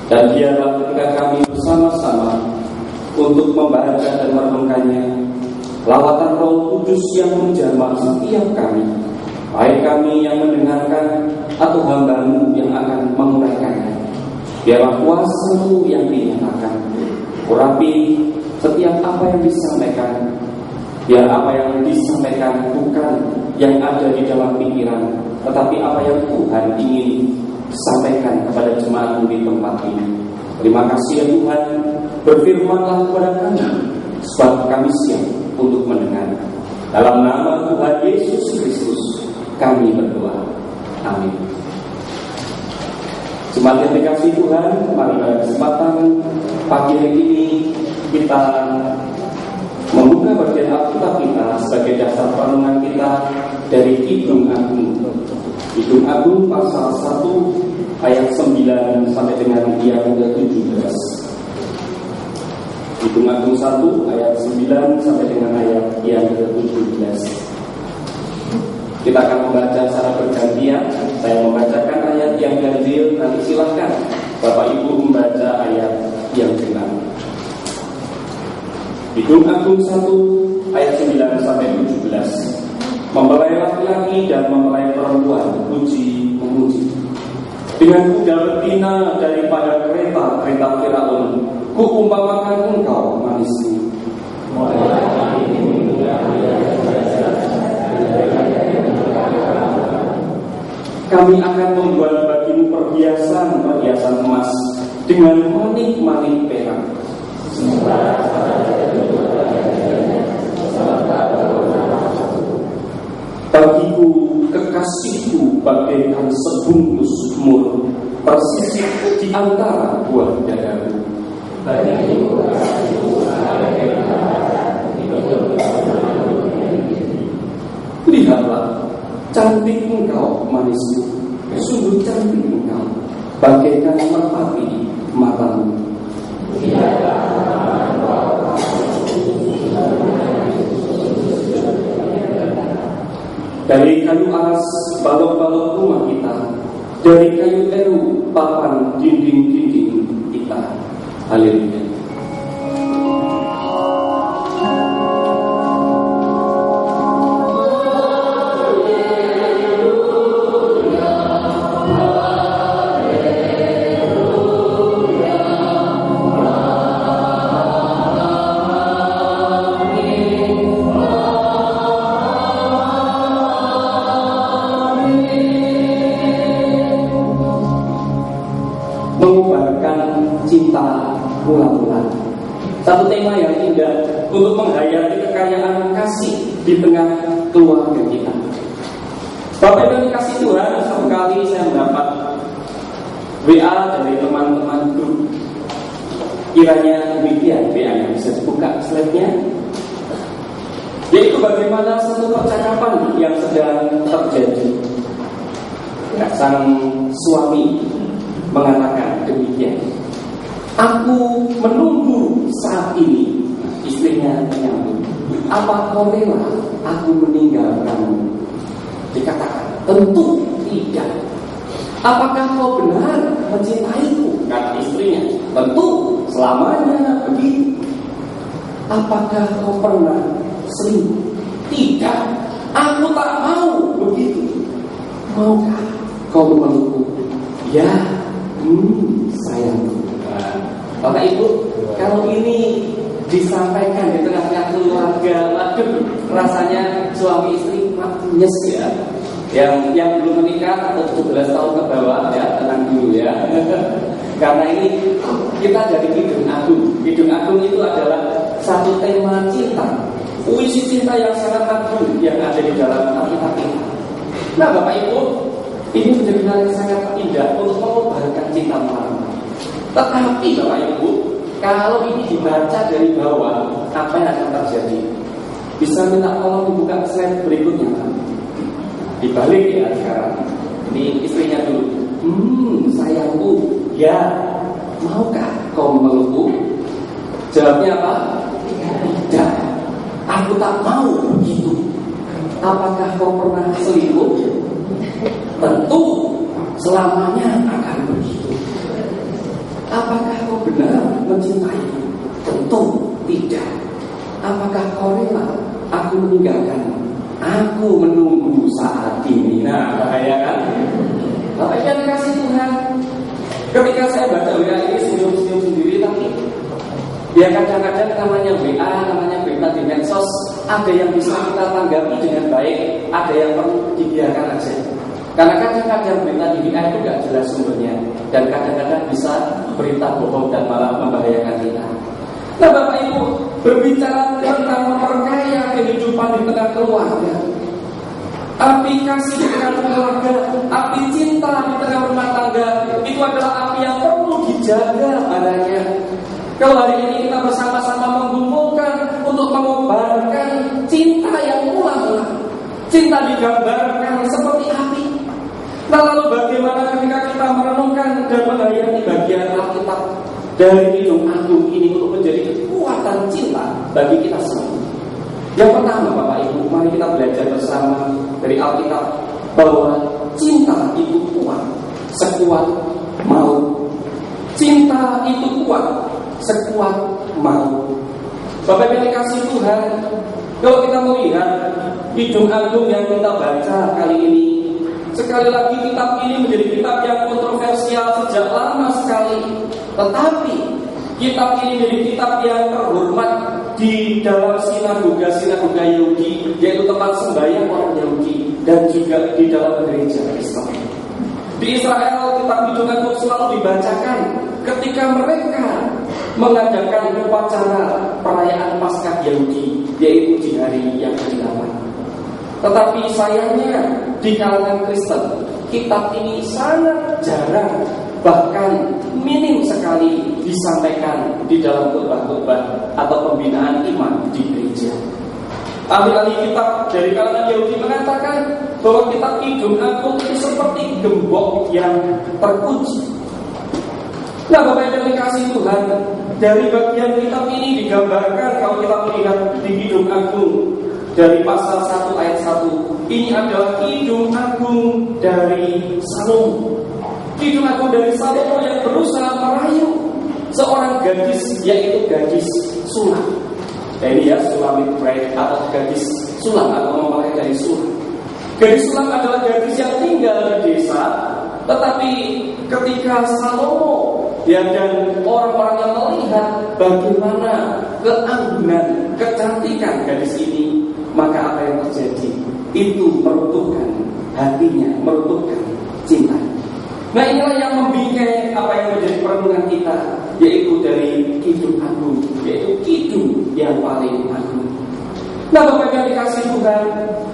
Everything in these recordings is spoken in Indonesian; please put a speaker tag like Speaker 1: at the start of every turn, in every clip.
Speaker 1: Dan biarlah ketika kami bersama-sama untuk membaca dan merenungkannya, lawatan Roh Kudus yang menjamah setiap kami, baik kami yang mendengarkan atau hamba-Mu yang akan menguraikannya. Biarlah kuasa-Mu yang dinyatakan, urapi setiap apa yang disampaikan. Biar apa yang disampaikan bukan yang ada di dalam pikiran, tetapi apa yang Tuhan ingin sampaikan kepada jemaat-Mu di tempat ini. Terima kasih ya Tuhan, berfirman-Lah kepada kami, sebab kami siap untuk mendengar. Dalam nama Tuhan Yesus Kristus kami berdoa. Amin. Jemaat yang dikasihi Tuhan, mari pada kesempatan pagi hari ini kita membuka bagian Alkitab kita sebagai dasar renungan kita dari Kidung Agung. Kidung Agung pasal 1 ayat 9 sampai dengan yang ke-17. Kidung Agung 1 ayat 9 sampai dengan ayat yang ke-17. Kita akan membaca secara bergantian. Saya membacakan ayat yang ganjil, nanti silahkan Bapak Ibu membaca ayat yang genap. Kidung Agung 1 ayat 9 sampai 17. Mempelai laki-laki dan mempelai perempuan memuji. Dengan kuda betina daripada kereta Firaun, kuumpamakan engkau manisku. Kami akan membuat bagimu perhiasan emas dengan manik-manik perak. Bagiku kekasihku bagaikan sebungkus mur, persisip di antara buah dadaku. Lihatlah, cantik engkau manisku, sungguh cantik engkau, bagaikan merpati matamu. Dari kayu aras balok-balok rumah kita, dari kayu eru papan dinding-dinding kita. Haleluya. Cinta mula-mula. Satu tema yang indah untuk menghayati kekayaan kasih di tengah keluarga kita. Bapak Ibu kasih Tuhan, satu kali saya mendapat WA dari teman-teman grup. Kiranya demikian WA-nya bisa dibuka slide-nya. Yaitu bagaimana satu percakapan yang sedang terjadi. Sang suami mengatakan demikian. Aku menunggu saat ini. Istrinya menyambut, apa kau rela aku meninggalkanmu? Dikatakan, tentu tidak. Apakah kau benar mencintaiku? Kata istrinya, tentu selamanya begitu. Apakah kau pernah selingkuh? Tidak, aku tak mau begitu. Maukah kau memelukku? Ya, sayangku. Bapak Ibu, kalau ini disampaikan di tengah-tengah keluarga, waduh, rasanya suami istri nyes ya. Yang belum menikah atau 17 tahun ke bawah ya, tenang dulu ya. Karena ini kita dari Kidung Agung. Kidung Agung itu adalah satu tema cinta, puisi cinta yang sangat agung yang ada di dalam Alkitab kita. Nah Bapak Ibu, ini menjadi hal yang sangat indah untuk mengobarkan cinta melawan. Tetapi Bapak Ibu, kalau ini dibaca dari bawah, apa yang akan terjadi? Bisa minta tolong dibuka slide berikutnya, Pak. Dibalik ya sekarang. Ini istrinya dulu. Sayangku, ya, maukah kau memelukku? Jawabnya apa? Tidak. Aku tak mau begitu. Apakah kau pernah selingkuh? Tentu selamanya akan begitu. mencintaimu? Tentu tidak. Apakah kau rela aku meninggalkanmu? Aku menunggu saat ini. Nah, bahaya kan? Bapak yang dikasih Tuhan, ketika saya baca WA ini senyum-senyum sendiri, tapi ya kadang-kadang namanya WA, namanya berita di medsos, ada yang bisa kita tanggapi dengan baik, ada yang perlu dibiarkan aja. Karena kadang-kadang berita di WA itu gak jelas sumbernya, dan kadang-kadang bisa berita bohong dan malah membahayakan kita. Nah, Bapak Ibu, berbicara tentang memperkaya kehidupan di tengah keluarga, api kasih di tengah keluarga, api cinta di tengah rumah tangga, itu adalah api yang perlu dijaga adanya. Kalau hari ini kita bersama-sama mengumpulkan untuk mengobarkan cinta yang mula-mula, cinta digambarkan seperti api. Nah, lalu bagaimana ketika kita merenungkan dan menghayati bagian Alkitab dari Kidung Agung ini untuk menjadi kekuatan cinta bagi kita semua? Yang pertama, Bapak Ibu, mari kita belajar bersama dari Alkitab bahwa cinta itu kuat sekuat mau. Cinta itu kuat sekuat mau. Bapak yang dikasih Tuhan, kalau kita melihat Kidung Agung yang kita baca kali ini, sekali lagi kitab ini menjadi kitab yang kontroversial sejak lama sekali. Tetapi kitab ini menjadi kitab yang terhormat di dalam sinagoga Yahudi, yaitu tempat sembahyang orang Yahudi, dan juga di dalam gereja Kristen. Di Israel, kitab Kidung Agung selalu dibacakan ketika mereka mengadakan upacara perayaan Paskah Yahudi, yaitu di hari yang ke-8. Tetapi sayangnya di kalangan Kristen, kitab ini sangat jarang, bahkan minim sekali disampaikan di dalam khotbah-khotbah atau pembinaan iman di gereja. Ahli-ahli kitab dari kalangan Yahudi mengatakan bahwa kitab Kidung Agung itu seperti gembok yang terkunci. Nah, Bapak yang dikasih Tuhan, dari bagian kitab ini digambarkan kalau kita melihat di Kidung Agung dari pasal 1 ayat 1, ini adalah Kidung Agung dari Salomo. Kidung Agung dari Salomo yang berusaha merayu seorang gadis, yaitu gadis Sulam. Ini ya, Sulamit Bride atau gadis Sulam atau mempelai dari Sulam. Gadis Sulam adalah gadis yang tinggal di desa, tetapi ketika Salomo dan orang-orang yang melihat bagaimana keanggunan, kecantikan gadis ini, maka apa yang terjadi? Itu meruntuhkan hatinya, meruntuhkan cinta. Nah, inilah yang membingkai apa yang menjadi perenungan kita, yaitu dari Kidung Agung, yaitu kidung yang paling agung. Nah, Bapak yang dikasih Tuhan,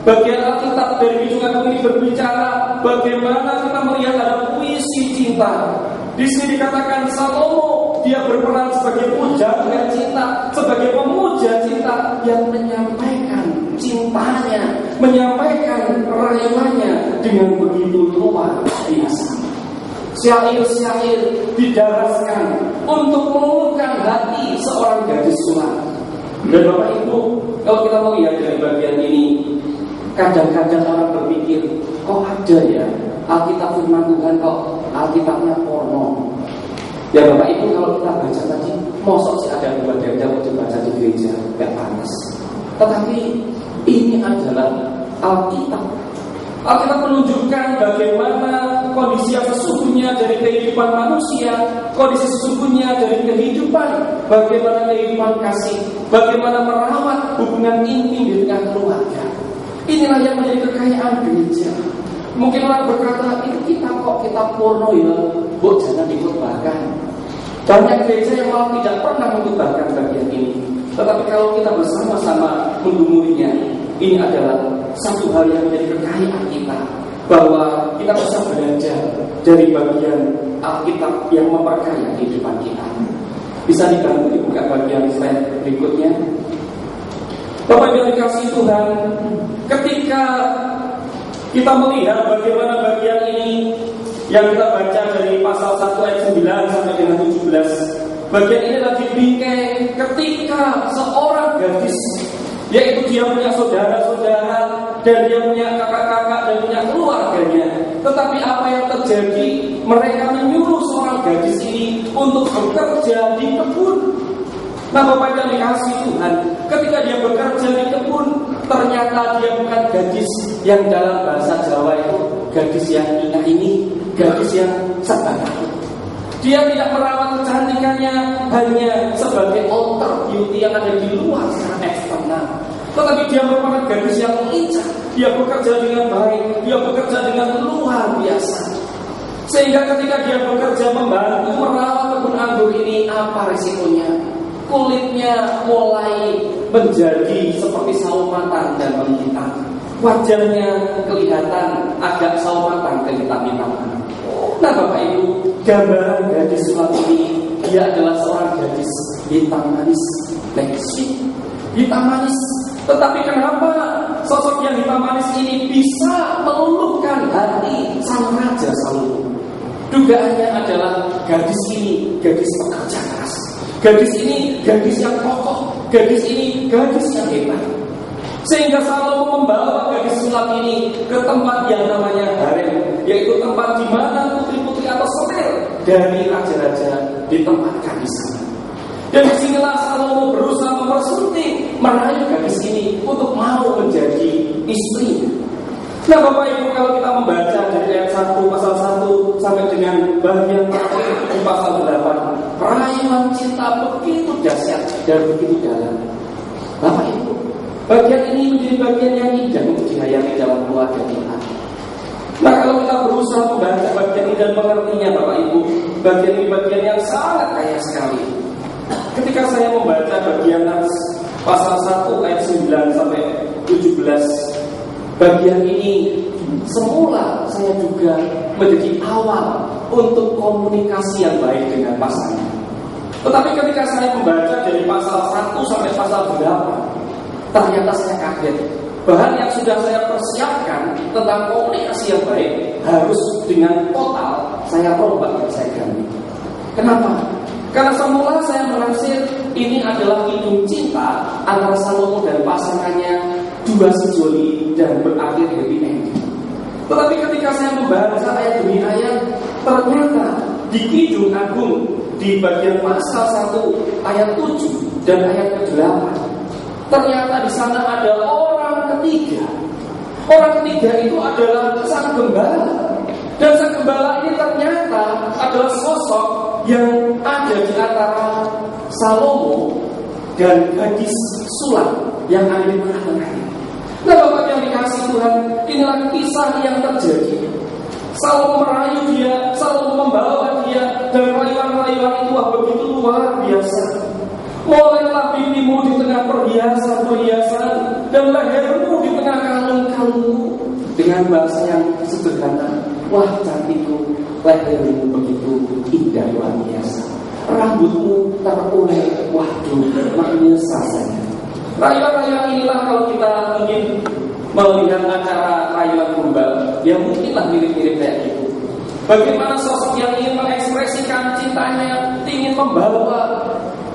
Speaker 1: bagian Alkitab dari Kidung Agung ini berbicara bagaimana kita melihat ada puisi cinta. Di sini dikatakan Salomo, dia berperan sebagai pujangga cinta, sebagai pemuja cinta yang menyampaikan cintanya, menyampaikan rayuannya dengan begitu luar biasa. Syair-syair didaraskan untuk meluluhkan hati seorang gadis Sulam. Dan Bapak Ibu, kalau kita melihat dari bagian ini, kadang-kadang orang berpikir, kok ada ya Alkitab firman Tuhan, kok Alkitabnya porno. Ya Bapak Ibu, kalau kita baca tadi, mosok sih ada buat ganda waktu baca di gereja, gak panas. Tetapi ini adalah Alkitab. Alkitab menunjukkan bagaimana kondisi yang sesungguhnya dari kehidupan manusia, kondisi sesungguhnya dari kehidupan, bagaimana kehidupan kasih, bagaimana merawat hubungan intim di tengah keluarga. Inilah yang menjadi kekayaan gereja. Mungkin orang berkata, itu kitab kok kitab porno ya, bu jangan dikhotbahkan. Banyak gereja yang malah tidak pernah mengkhotbahkan bagian ini. Tetapi kalau kita bersama-sama menggumurinya, ini adalah satu hal yang menjadi kekayaan kita, bahwa kita bisa belajar dari bagian Alkitab yang memperkaya kehidupan kita. Bisa dibantu dibuka bagian slide berikutnya. Bapak yang dikasih Tuhan, ketika kita melihat bagaimana bagian ini yang kita baca dari pasal 1 ayat 9 sampai dengan 17, bagian ini lagi bingkai ketika seorang gadis yaitu dia punya saudara-saudara dan dia punya kakak-kakak dan punya keluarganya. Tetapi apa yang terjadi? Mereka menyuruh seorang gadis ini untuk bekerja di kebun. Nah, Bapak yang dikasih Tuhan, ketika dia bekerja di kebun, ternyata dia bukan gadis yang dalam bahasa Jawa itu gadis yang ini, gadis yang serba takut. Dia tidak merawat kecantikannya hanya sebagai outer beauty yang ada di luar secara eksternal, tetapi dia merupakan gadis yang lincah. Dia bekerja dengan baik, dia bekerja dengan luar biasa. Sehingga ketika dia bekerja membantu merawat kebun anggur ini, apa resikonya? Kulitnya mulai menjadi seperti sawo matang dan menghitam. Wajahnya kelihatan agak sawo matang dan hitam-hitaman. Nah, Bapak Ibu, gambaran gadis sulap ini, dia adalah seorang gadis hitam manis, leksi, hitam manis. Tetapi kenapa sosok yang hitam manis ini bisa meluluhkan hati sang raja Salomo? Dugaannya adalah gadis ini gadis pekerja keras. Gadis ini gadis yang kokoh. Gadis ini gadis yang hebat. Sehingga Salomo membawa gadis sulap ini ke tempat yang namanya harem, yaitu tempat di mana putri-putri atau selir dari raja-raja ditempatkan di sana. Dan disinilah Salomo berusaha mempersunting, merayu gadis ini untuk mau menjadi istrinya. Nah, Bapak Ibu, kalau kita membaca dari ayat 1 pasal 1 sampai dengan bagian terakhir di pasal 8, rayuan cinta begitu dahsyat dan begitu dalam. Bapak Ibu, bagian ini menjadi bagian yang indah untuk dihayati dalam keluarga kita. Nah, kalau kita berusaha membaca bagian ini dan mengertinya, Bapak Ibu, bagian ini bagian yang sangat kaya sekali. Ketika saya membaca bagian pasal 1 ayat 9 sampai 17, bagian ini semula saya juga menjadi awal untuk komunikasi yang baik dengan pasangan. Tetapi ketika saya membaca dari pasal 1 sampai pasal 8, ternyata saya kaget. Bahan yang sudah saya persiapkan tentang komunikasi yang baik harus dengan total saya rombak dan saya ganti. Kenapa? Karena semula saya menaksir ini adalah hidung cinta antara Salomo dan pasangannya, dua sejoli dan berakhir happy ending. Tetapi ketika saya membaca ayat demi ayat, ternyata di Kidung Agung di bagian pasal 1 ayat 7 dan ayat ke-8, ternyata di sana ada orang ketiga. Orang ketiga itu adalah sang gembala. Dan sang gembala ini ternyata adalah sosok yang ada di antara Salomo dan gadis sulap yang ada di tengah-tengahnya. Nah, Bapak yang dikasih Tuhan, inilah kisah yang terjadi. Salomo merayu dia, Salomo membawa dia, dan rayuan-rayuan itu begitu luar biasa. Mulailah pipimu di tengah perhiasan-perhiasan, dan lehermu di tengah kalung-kalungmu. Dengan bahasa yang sederhana, wah cantikku, lehermu begitu indah luar biasa. Rambutmu terulek, waduh, maknanya saja. Rayuan-rayuan inilah kalau kita ingin melihat acara rayuan gombal, ya mungkinlah mirip-mirip kayak gitu. Bagaimana sosok yang ingin mengekspresikan cintanya, ingin membawa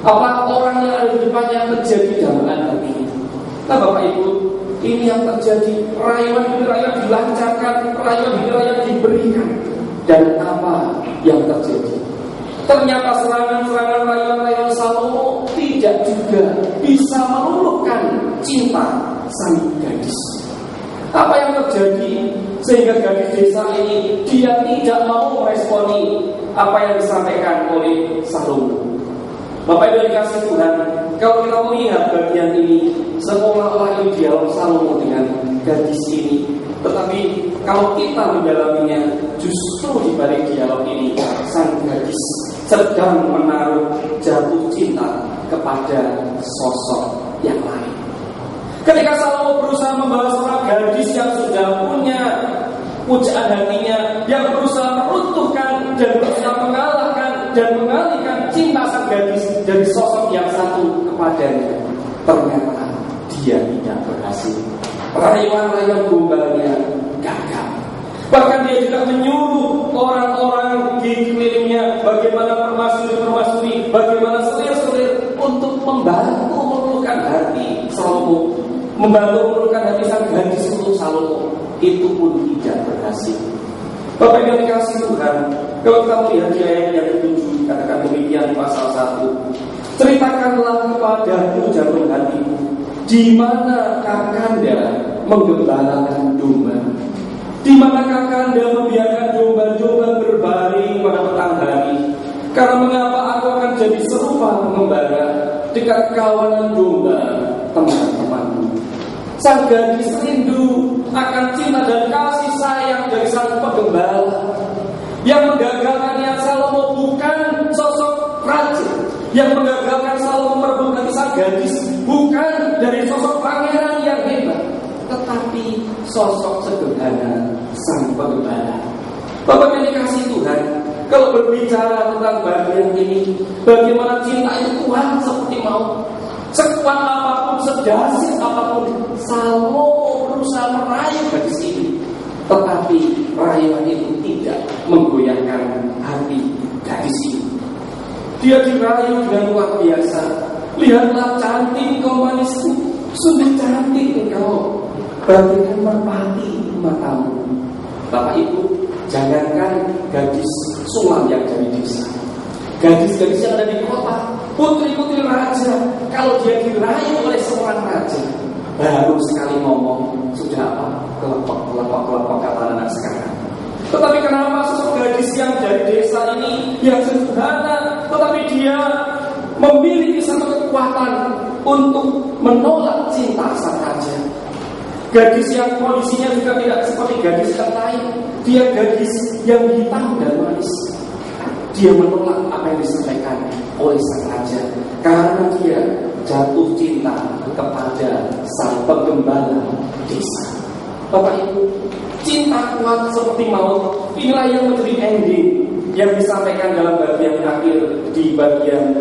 Speaker 1: orang yang ada di depannya menjadi dambaan hatinya. Nah, Bapak Ibu, ini yang terjadi. Rayuan demi rayuan dilancarkan, rayuan demi rayuan diberikan. Dan apa yang terjadi? Ternyata serangan-serangan rayuan-rayuan Salomo tidak juga bisa meluluhkan cinta sang gadis. Apa yang terjadi sehingga gadis desa ini dia tidak mau meresponi apa yang disampaikan oleh Salomo? Bapak Ibu dikasih Tuhan, kalau kita melihat bagian ini seolah-olah ini dialog Salomo dengan gadis ini, tetapi kalau kita mendalaminya, justru di balik dialog ini sang gadis sedang menaruh jatuh cinta kepada sosok yang lain. Ketika Salomo berusaha membawa seorang gadis yang sudah punya pujaan hatinya, yang berusaha meruntuhkan dan berusaha mengalahkan dan mengalihkan cinta sang gadis dari sosok yang satu kepadanya, ternyata dia tidak berhasil. Rayuan-rayuan gombalnya gagal. Bahkan dia juga menyuruh orang-orang di sekelilingnya bagaimana permaisuri-permaisuri, bagaimana selir-selir untuk membantu meluluhkan hati Salomo Salomo itu pun tidak berhasil. Bapak yang dikasih Tuhan, kalau kita melihat di ayat yang ke-7, katakan demikian pasal 1, ceritakanlah kepadaku jantung hatiku, di mana Kakanda menggembalakan domba, di mana Kakanda membiarkan domba-domba berbaring pada petang hari. Karena mengapa aku akan jadi serupa pengembala dekat kawanan domba teman-temanku. Sang gadis rindu akan cinta dan kasih sayang dari sang penggembala. Yang menggagalkannya Salomo bukan sosok raja, yang menggagalkan Salomo merebut hati sang gadis bukan dari sosok pangeran yang hebat, tetapi sosok sederhana sang penggembala. Bapak yang dikasih Tuhan, kalau berbicara tentang bagian ini, bagaimana cinta itu kuat seperti maut. Sekuat apapun, sedahsyat apapun, Salomo berusaha meraih gadis ini, tetapi rayuan itu tidak menggoyahkan hati gadis ini. Dia dirayu dengan luar biasa. Lihatlah cantik kau manisku, sungguh cantik engkau, bagaikan merpati matamu. Bapak Ibu, jangankan gadis sulam yang dari desa, gadis-gadis yang ada di kota, putri-putri raja, kalau dia dirayu oleh seorang raja, baru sekali ngomong sudah apa? Kelepok kata anak sekarang. Tetapi kenapa sosok gadis yang dari desa ini, yang sederhana, tetapi dia memiliki satu kekuatan untuk menolak cinta sang raja. Gadis yang kondisinya juga tidak seperti gadis yang lain. Dia gadis yang hitam dan manis. Dia menolak apa yang disampaikan oleh sang raja, karena dia jatuh cinta kepada sang penggembala desa. Bapak Ibu, cinta kuat seperti maut, inilah yang menjadi ending yang disampaikan dalam bagian akhir di bagian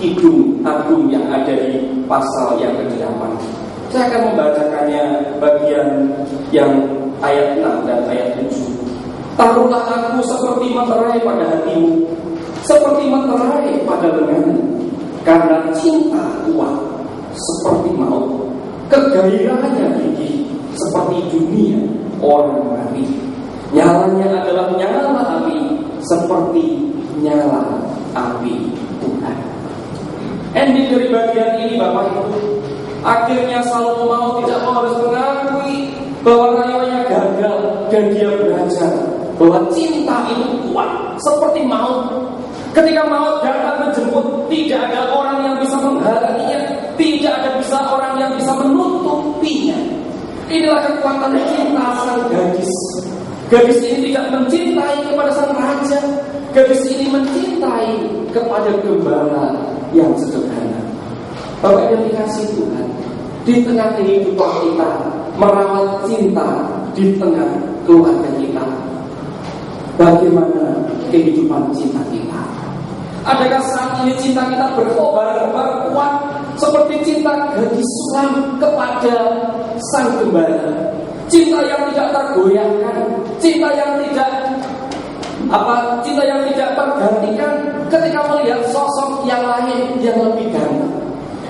Speaker 1: Kidung Agung yang ada di pasal yang ke-8. Saya akan membacakannya bagian yang ayat 6 dan ayat 7. Taruhlah aku seperti materai pada hatimu, seperti materai pada lenganmu, karena cinta kuat seperti maut, kegairahannya tinggi seperti dunia orang mati. Nyalanya adalah nyala api, seperti nyala api Tuhan. Ending dari bagian ini Bapak Ibu, akhirnya Salomo mau tidak mau harus mengakui bahwa rayuannya gagal, dan dia belajar bahwa cinta itu kuat seperti maut. Ketika maut datang menjemput, tidak ada orang yang bisa menghalanginya, tidak ada bisa orang yang bisa menutupinya. Inilah kekuatan cinta sang gadis. Gadis ini tidak mencintai kepada sang raja, gadis ini mencintai kepada gembala yang sederhana. Bapak yang dikasih Tuhan, di tengah kehidupan kita merawat cinta di tengah keluarga kita. Bagaimana kehidupan cinta kita? Adakah saat ini cinta kita berkobar-kobar kuat seperti cinta gadis sulam kepada sang gembala? Cinta yang tidak tergoyahkan, cinta yang tidak tergantikan ketika melihat sosok yang lain yang lebih ganteng.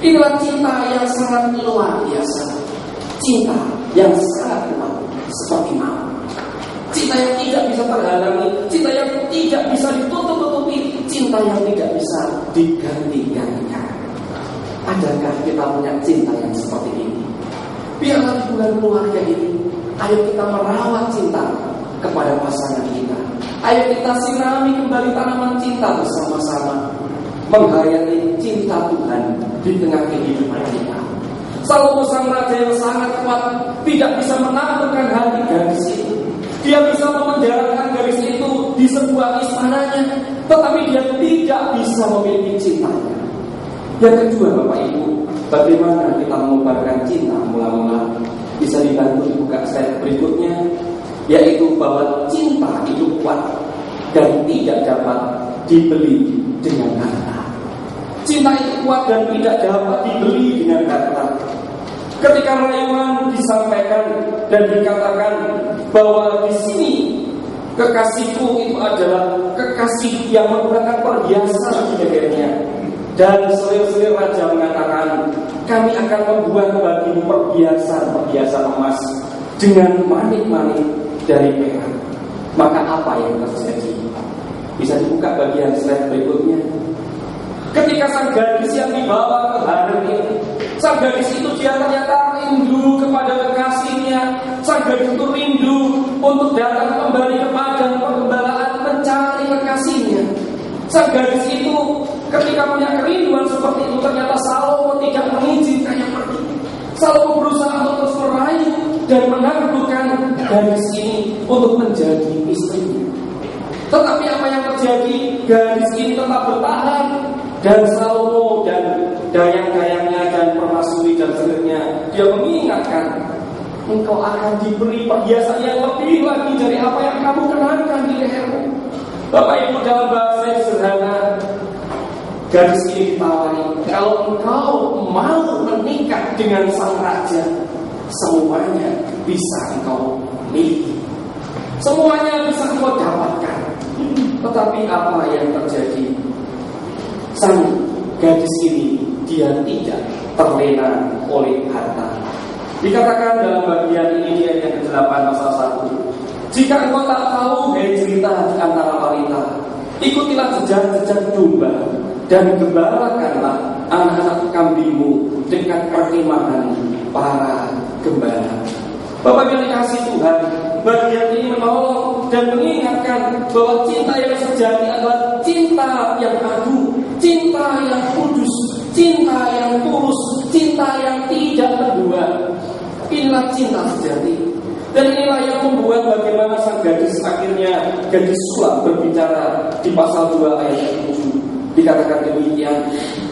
Speaker 1: Inilah cinta yang sangat luar biasa, cinta yang sangat kuat seperti maut, cinta yang tidak bisa terhalangi, cinta yang tidak bisa ditutup-tutupi, cinta yang tidak bisa diganti-gantikan. Adakah kita punya cinta yang seperti ini? Biarlah di bulan keluarga ini, ayo kita merawat cinta kepada pasangan kita. Ayo kita sirami kembali tanaman cinta bersama-sama, menghayati cinta Tuhan di tengah kehidupan kita. Salomo sang raja yang sangat kuat tidak bisa menaklukkan hati gadis itu. Dia bisa memenjarakan gadis itu di sebuah istananya, tetapi dia tidak bisa memiliki cintanya. Yang kedua Bapak Ibu, bagaimana kita mengubarkan cinta mula-mula? Bisa dibantu dibuka slide berikutnya, yaitu bahwa cinta itu kuat dan tidak dapat dibeli dengan harta. Cinta itu kuat dan tidak dapat dibeli dengan harta. Ketika rayuan disampaikan dan dikatakan bahwa di sini kekasihku itu adalah kekasih yang menggunakan perhiasan di lehernya, dan selir-selir raja mengatakan, kami akan membuat bagimu perhiasan emas. dengan manik-manik dari perak. Maka apa yang terjadi? Bisa dibuka bagian slide berikutnya. Ketika sang gadis yang dibawa ke harem ini, sang gadis itu dia ternyata rindu kepada kekasihnya. Sang gadis itu rindu untuk datang kembali ke padang pengembalaan mencari kekasihnya. Sang gadis itu ketika punya kerinduan seperti itu, ternyata Salomo tidak mengizinkannya pergi. Salomo berusaha untuk terus merayu dan menaklukkan gadis ini untuk menjadi istrinya. Tetapi apa yang terjadi? Gadis ini tetap bertahan, dan Salomo dan dayang-dayangnya dan permaisuri dan seterusnya dia mengingatkan, engkau akan diberi perhiasan yang lebih lagi dari apa yang kamu kenakan di lehermu. Bapak Ibu, dalam bahasa yang sederhana, gadis ini ditawari, kalau engkau mau menikah dengan sang raja, semuanya bisa engkau miliki, semuanya bisa engkau dapatkan. Tetapi apa yang terjadi? Sang gadis ini dia tidak terlena oleh harta. Dikatakan dalam bagian ini di ayat yang ke-8 pasal 1, jika engkau tak tahu gaya cerita di antara wanita, ikutilah jejak-jejak domba dan gembalakanlah anak-anak kambingmu dekat perkemahan para gembala. Bapak yang dikasih Tuhan, bagian ini menolong dan mengingatkan bahwa cinta yang sejati adalah cinta yang agung, cinta yang kudus, cinta yang tulus, cinta yang tidak kedua. Inilah cinta sejati. Dan inilah yang membuat bagaimana sang gadis akhirnya, gadis sulam berbicara di pasal 2 ayat 7. Dikatakan demikian,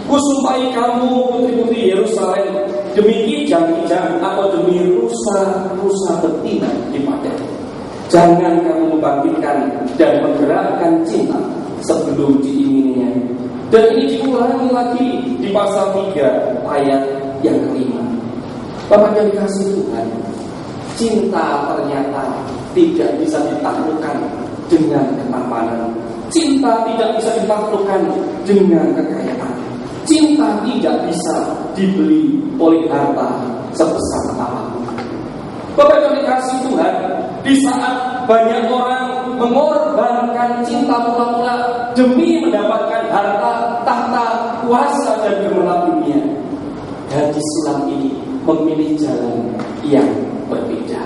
Speaker 1: kusumpahi kamu putri-putri Yerusalem demi kijang-kijang atau demi rusa-rusa betina di padang. Jangan kamu membangkitkan dan menggerakkan cinta sebelum diingininya. Dan ini diulangi lagi di pasal 3 ayat yang ke-5. Bapak yang dikasih Tuhan, cinta ternyata tidak bisa ditaklukkan dengan ketampanan. Cinta tidak bisa ditaklukkan dengan kekayaan. Cinta tidak bisa dibeli oleh harta sebesar apapun. Bapak yang dikasih Tuhan, di saat banyak orang mengorbankan cinta mula-mula demi mendapatkan harta, tahta, kuasa dan gemerlap dunia, gadis sulam ini memilih jalan yang berbeda.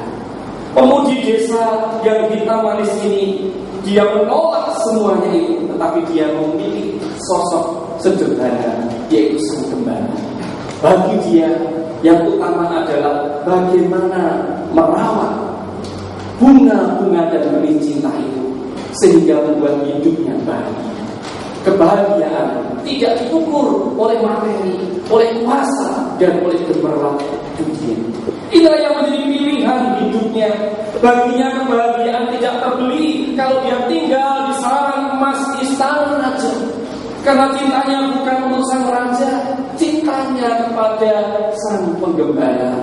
Speaker 1: Pemudi desa yang hitam manis ini, dia menolak semuanya itu, tetapi dia memilih sosok sederhana, yaitu sang gembala. Bagi dia yang utama adalah bagaimana merawat bunga-bunga dan benih cinta itu sehingga membuat hidupnya bahagia. Kebahagiaan tidak diukur oleh materi, oleh kuasa, dan oleh gemerlap dunia. Inilah yang menjadi pilihan hidupnya. Baginya kebahagiaan tidak terbeli kalau dia tinggal di sarang emas istana raja. Karena cintanya bukan untuk sang raja, cintanya kepada sang penggembala.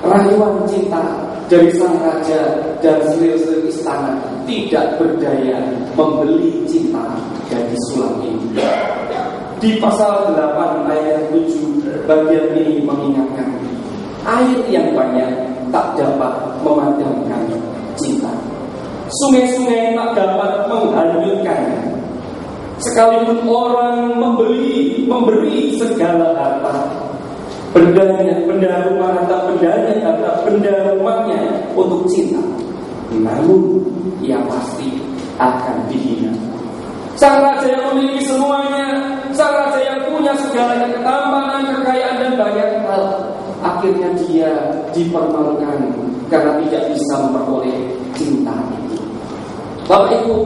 Speaker 1: Rayuan cinta dari sang raja dan selir-selir istana tidak berdaya membeli cinta gadis sulam ini. Di pasal 8 ayat 7 bagian ini mengingatkan, air yang banyak tak dapat memadamkan cinta, sungai-sungai tak dapat menghanyutkannya. Sekalipun orang memberi segala harta, benda rumah harta bendanya, harta benda rumahnya untuk cinta, namun ia pasti akan dihina. Sang raja yang memiliki semuanya, sang raja yang punya segalanya, ketambahan, kekayaan dan banyak hal, akhirnya dia dipermalukan karena tidak bisa memperoleh cinta itu. Bapak Ibu,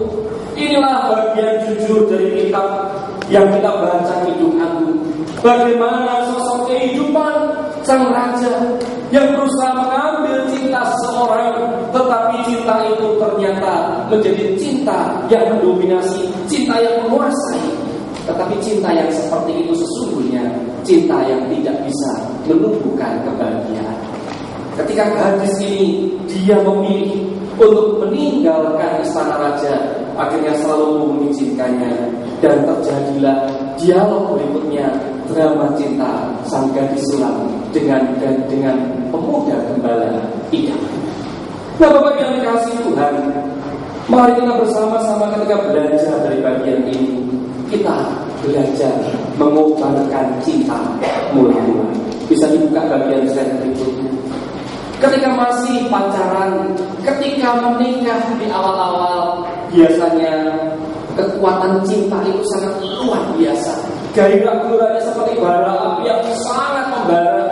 Speaker 1: inilah bagian jujur dari kitab yang kita baca Kidung Agung. Bagaimana sosok kehidupan sang raja yang berusaha mengambil cinta seseorang, tetapi cinta itu ternyata menjadi cinta yang mendominasi, cinta yang menguasai. Tetapi cinta yang seperti itu sesungguhnya cinta yang tidak bisa menumbuhkan kebahagiaan. Ketika gadis ini dia memilih untuk meninggalkan istana raja, akhirnya selalu mengizinkannya, dan terjadilah dialog berikutnya, drama cinta sang gadis sulam dengan pemuda gembala idaman. Nah, Bapak yang dikasih Tuhan, mari kita bersama-sama ketika belajar dari bagian ini, kita belajar mengobarkan cinta mula-mula. Bisa dibuka bagian slide berikutnya. Ketika masih pacaran, ketika menikah di awal-awal, biasanya kekuatan cinta itu sangat luar biasa. Gairah-gairahnya seperti bara api yang sangat membara.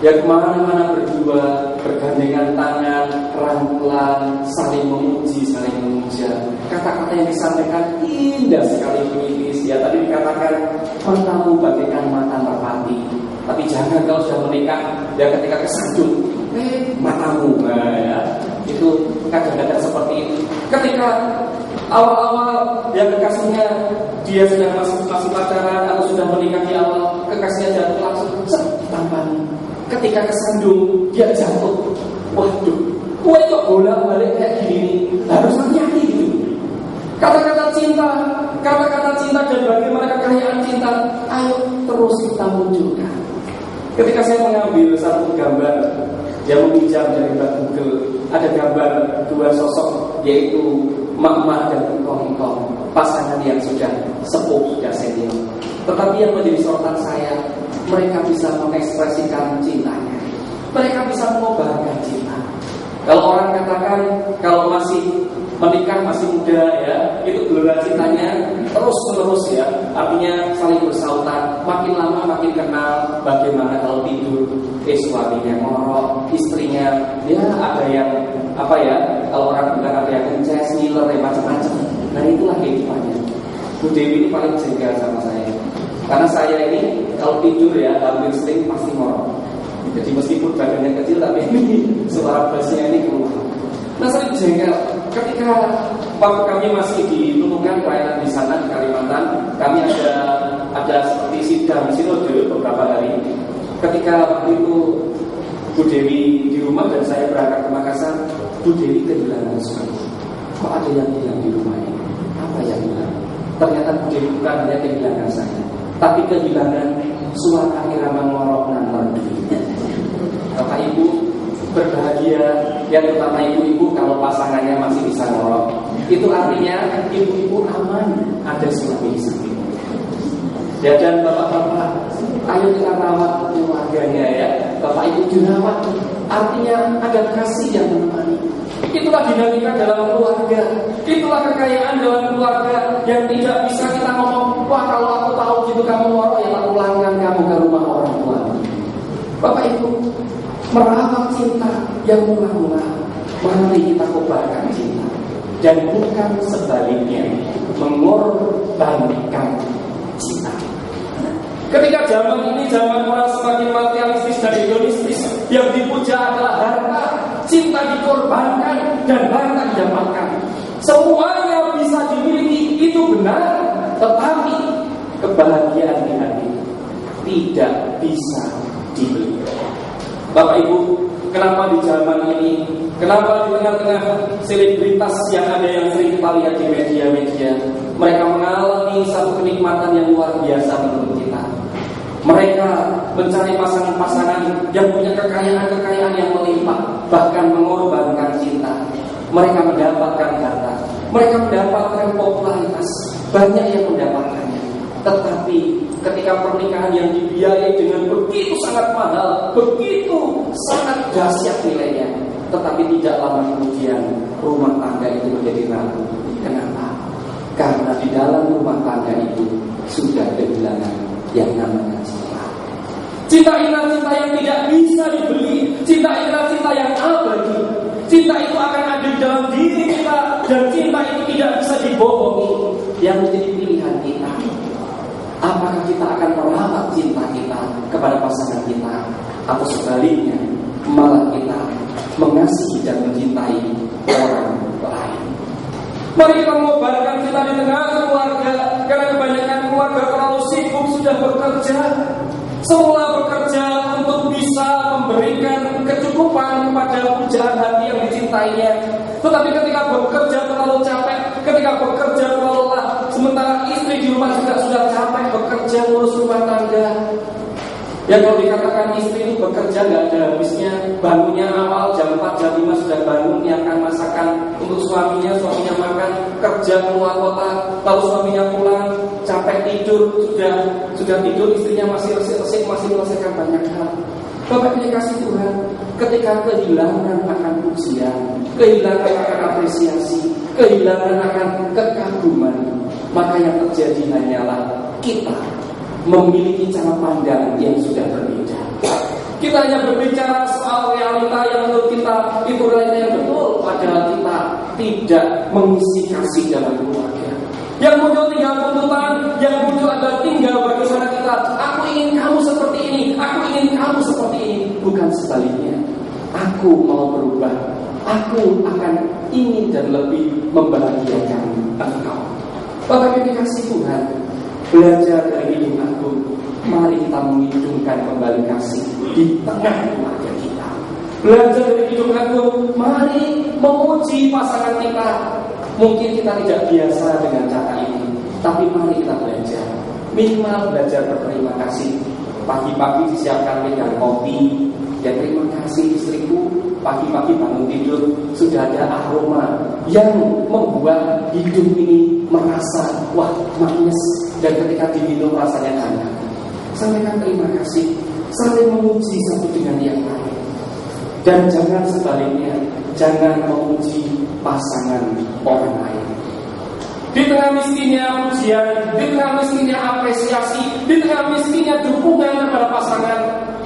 Speaker 1: Ya kemana-mana berdua, bergandengan tangan, rangkulan, saling memuji, saling memuja. Kata-kata yang disampaikan indah sekali puitis. Ya tadi dikatakan matamu bagaikan mata merpati. Tapi jangan kalau sudah menikah, ya ketika kesanjung, matamu, nah, ya itu kadang-kadang seperti itu. Ketika awal-awal ya kekasihnya dia sedang masih pacaran atau sudah menikah di awal, kekasihnya jatuh langsung tampani. Ketika kesandung dia jatuh, waduh, kue kok bolak-balik kayak gini, harus hati-hati gitu. Kata-kata cinta dan bagaimana kekayaan cinta, ayo terus kita munculkan. Ketika saya mengambil satu gambar yang meminjam dari Mbak Google, ada gambar dua sosok, yaitu Mak-mak dan Engkong-engkong, pasangan yang sudah sepuh, sudah senior. Tetapi yang menjadi sorotan saya, mereka bisa mengekspresikan cintanya, mereka bisa mengobarkan cinta. Kalau orang katakan kalau masih menikah, masih muda ya, itu gelora cintanya terus-menerus ya, artinya saling bersautan. Makin lama makin kenal. Bagaimana kalau tidur, suaminya ngorok, istrinya ya ada yang apa ya, kalau orang bilang ada yang ngeces, ngiler, macam-macam. Nah itulah kehidupannya. Bu Dewi ini paling jengkel sama saya, karena saya ini kalau tidur ya hampir sering pasti ngorok. Jadi meskipun badannya kecil tapi ini suara bassnya ini keluar. Nah sering jengkel. Ketika waktu kami masih di Nunukan pelayanan di sana di Kalimantan, kami ada seperti sidang sinode beberapa hari. Ketika waktu itu Bu Dewi di rumah dan saya berangkat ke Makassar, Bu Dewi kehilangan suami. Kok ada yang hilang di rumah ini? Apa yang hilang? Ternyata Bu Dewi bukan hanya kehilangan saya, tapi kehilangan suara irama ngorok nan merdu. Bapak Ibu berbahagia, yang terutama ibu-ibu kalau pasangannya masih bisa ngorok. Itu artinya ibu-ibu aman, ada suami di samping. Ya dan bapak-bapak, ayo kita rawat keluarganya ya. Bapak Ibu dirawat, artinya ada kasih yang menemani. Itulah dinamika dalam keluarga, itulah kekayaan dalam keluarga yang tidak bisa kita ngomong, wah kalau aku tahu gitu kamu ngorok ya tak pulangkan kamu ke rumah orang tua. Bapak Ibu, merawat cinta yang murah-murah, mari kita kobarkan cinta, dan bukan sebaliknya mengorbankan cinta. Ketika zaman ini zaman orang semakin materialistis dan hedonistis, yang dipuja adalah harta, cinta dikorbankan dan harta didapatkan. Semuanya bisa dimiliki, itu benar, tetapi kebahagiaan di hati tidak bisa dibeli. Bapak Ibu, kenapa di zaman ini, kenapa di tengah-tengah selebritas yang ada yang sering kita lihat di media-media, mereka mengalami satu kenikmatan yang luar biasa menurut kita. Mereka mencari pasangan-pasangan yang punya kekayaan-kekayaan yang melimpah, bahkan mengorbankan cinta. Mereka mendapatkan harta, mereka mendapatkan popularitas, banyak yang mendapatkannya. Tetapi ketika pernikahan yang dibiayai dengan begitu sangat mahal, begitu sangat dahsyat nilainya, tetapi tidak lama kemudian rumah tangga itu menjadi rapuh. Kenapa? Karena di dalam rumah tangga itu sudah kehilangan yang namanya cinta. Cinta inilah cinta yang tidak bisa dibeli. Cinta inilah cinta yang abadi. Cinta itu akan ada di dalam diri kita, dan cinta itu tidak bisa dibohongi. Yang menjadi pilihan kita, apakah kita akan merawat cinta kita kepada pasangan kita, atau sebaliknya malah kita mengasihi dan mencintai orang lain. Mari kita mengobarkan cinta di tengah keluarga, karena kebanyakan keluarga terlalu sibuk sudah bekerja. Semula bekerja untuk bisa memberikan kecukupan kepada pujaan hati yang dicintainya. Tetapi ketika bekerja terlalu capek, ketika bekerja terlalu lelah, sementara istri di rumah juga sudah capek bekerja ngurus rumah tangga, Ya kalau dikatakan istri itu bekerja nggak ada habisnya, bangunnya awal jam 4, jam 5 sudah bangun, nyiapkan masakan untuk suaminya makan, kerja keluar kota, lalu suaminya pulang, capek tidur, sudah tidur, istrinya masih resik-resik, masih menyelesaikan banyak hal. Bapak ini kasih Tuhan, ketika kehilangan akan pujian, kehilangan akan apresiasi, kehilangan akan kekaguman, maka yang terjadi hanyalah kita memiliki cara pandang yang sudah berbeda. Kita hanya berbicara soal realita yang menurut kita itu realita yang betul, padahal kita tidak mengisi kasih dalam keluarga. Yang muncul tinggal tuntutan, yang muncul adalah tinggal bagaimana kita. Aku ingin kamu seperti ini, aku ingin kamu seperti ini. Bukan sebaliknya. Aku mau berubah. Aku akan ingin dan lebih membahagiakan engkau. Bapak yang dikasih Tuhan, belajar dari hidup aku. Mari kita menghidupkan kembali kasih di tengah keluarga kita. Belajar dari hidup aku. Mari memuji pasangan kita. Mungkin kita tidak biasa dengan cara ini, tapi mari kita belajar. Minimal belajar berterima kasih. Pagi-pagi disiapkan dengan kopi. Ya terima kasih istriku. Pagi-pagi bangun tidur sudah ada aroma yang membuat hidup ini merasa wah manis, dan ketika diminum rasanya hangat. Sampaikan terima kasih, saling memuji satu dengan yang lain. Dan jangan sebaliknya, jangan memuji pasangan orang lain. Di tengah miskinnya pujian, di tengah miskinnya apresiasi, di tengah miskinnya dukungan kepada pasangan,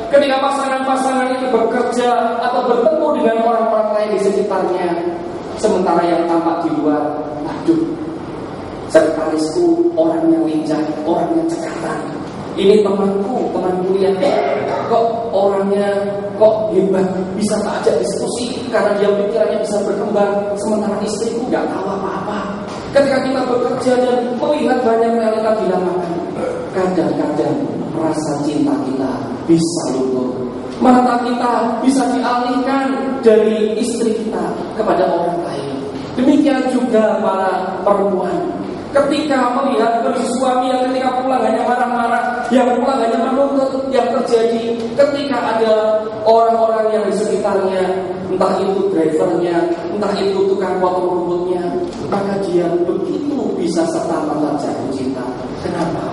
Speaker 1: ketika pasangan-pasangan itu bekerja atau bertemu dengan orang-orang lain di sekitarnya, sementara yang tampak di luar, waduh, sekretarisku orangnya lincah, orangnya cekatan. Ini temanku kuliah, kok orangnya kok hebat, bisa tak ajak diskusi karena dia pikirannya bisa berkembang, sementara istriku nggak tahu apa-apa. Ketika kita bekerja dan melihat banyak realita di lapangan, kadang-kadang rasa cinta kita bisa luntur, mata kita bisa dialihkan dari istri kita kepada orang lain. Demikian juga para perempuan. Ketika melihat kondisi suami yang ketika pulang hanya marah-marah, yang pulang hanya menuntut, yang terjadi ketika ada orang-orang yang di sekitarnya, entah itu drivernya, entah itu tukang potong rumputnya, maka dia begitu bisa serta-merta jatuh cinta. Kenapa?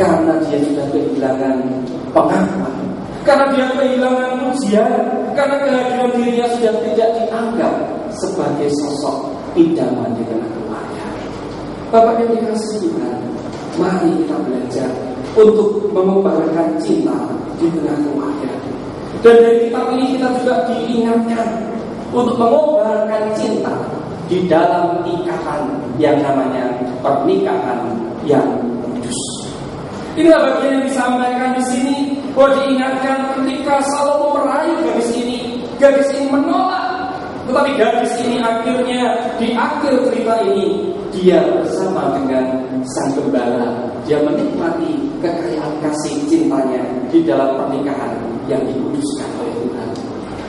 Speaker 1: Karena dia sudah kehilangan pengakuan, karena dia kehilangan pujian, karena kehadiran dirinya sudah tidak dianggap sebagai sosok idaman di tengah keluarga. Bapak yang dikasih Tuhan, mari kita belajar untuk mengobarkan cinta di tengah keluarga. Dan dari kitab ini kita juga diingatkan untuk mengobarkan cinta di dalam ikatan yang namanya pernikahan yang kudus. Inilah bagian yang disampaikan di sini, bahwa diingatkan ketika Salomo meraih gadis ini menolak, tetapi gadis ini akhirnya di akhir cerita ini dia bersama dengan sang gembala, dia menikmati kekayaan kasih cintanya di dalam pernikahan yang dikuduskan oleh Tuhan.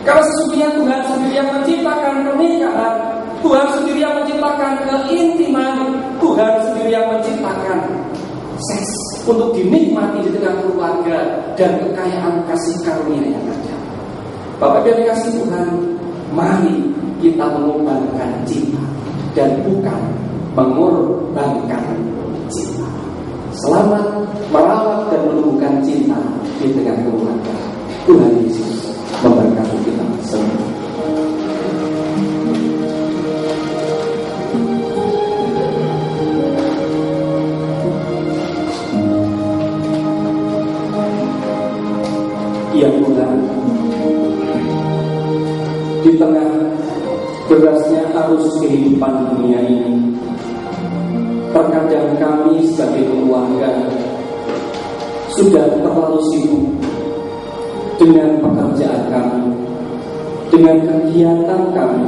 Speaker 1: Karena sesungguhnya Tuhan sendiri yang menciptakan pernikahan, Tuhan sendiri yang menciptakan keintiman, Tuhan sendiri yang menciptakan seks untuk dinikmati di tengah keluarga dan kekayaan kasih karunia yang ada. Bapak yang dikasih Tuhan, mari kita mengorbankan cinta dan bukan mengorbankan cinta. Selamat merawat dan menumbuhkan cinta di tengah keluarga. Tuhan Yesus memberkati kita semua. Ya Tuhan, di tengah derasnya arus kehidupan dunia ini, terkadang kami sebagai keluarga sudah terlalu sibuk dengan pekerjaan kami, dengan kegiatan kami,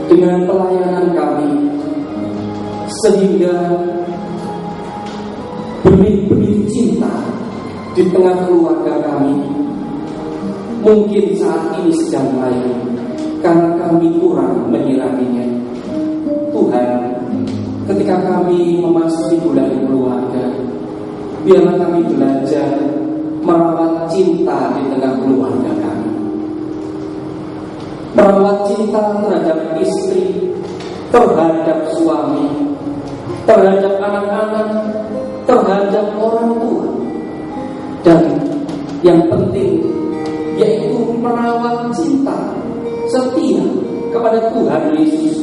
Speaker 1: dengan pelayanan kami, sehingga benih-benih cinta di tengah keluarga kami mungkin saat ini sedang layu karena kami kurang menyiraminya. Tuhan, ketika kami memasuki bulan keluarga, biarlah kami belajar merawat cinta di tengah keluarga kami, merawat cinta terhadap istri, terhadap suami, terhadap anak-anak, terhadap orang tua, dan yang penting yaitu merawat cinta setia kepada Tuhan Yesus.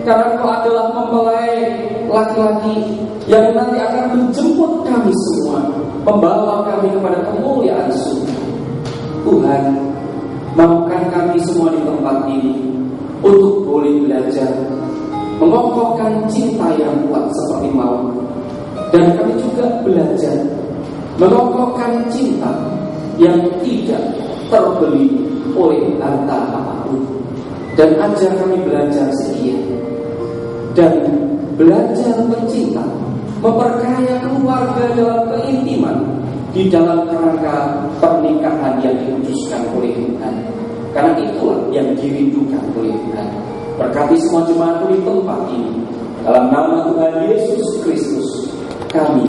Speaker 1: Karena Kau adalah mempelai laki-laki yang nanti akan menjemput kami semua, membawa kami kepada kemuliaan surga. Tuhan, mampukan kami semua di tempat ini untuk boleh belajar mengokohkan cinta yang kuat seperti Maut, dan kami juga belajar mengokohkan cinta yang tidak terbeli oleh harta apapun. Dan ajar kami belajar setia dan belajar mencinta, memperkaya keluarga dalam keintiman di dalam kerangka pernikahan yang dikuduskan oleh Tuhan. Karena itulah yang dirindukan oleh Tuhan. Berkati semua jemaatku di tempat ini, dalam nama Tuhan Yesus Kristus kami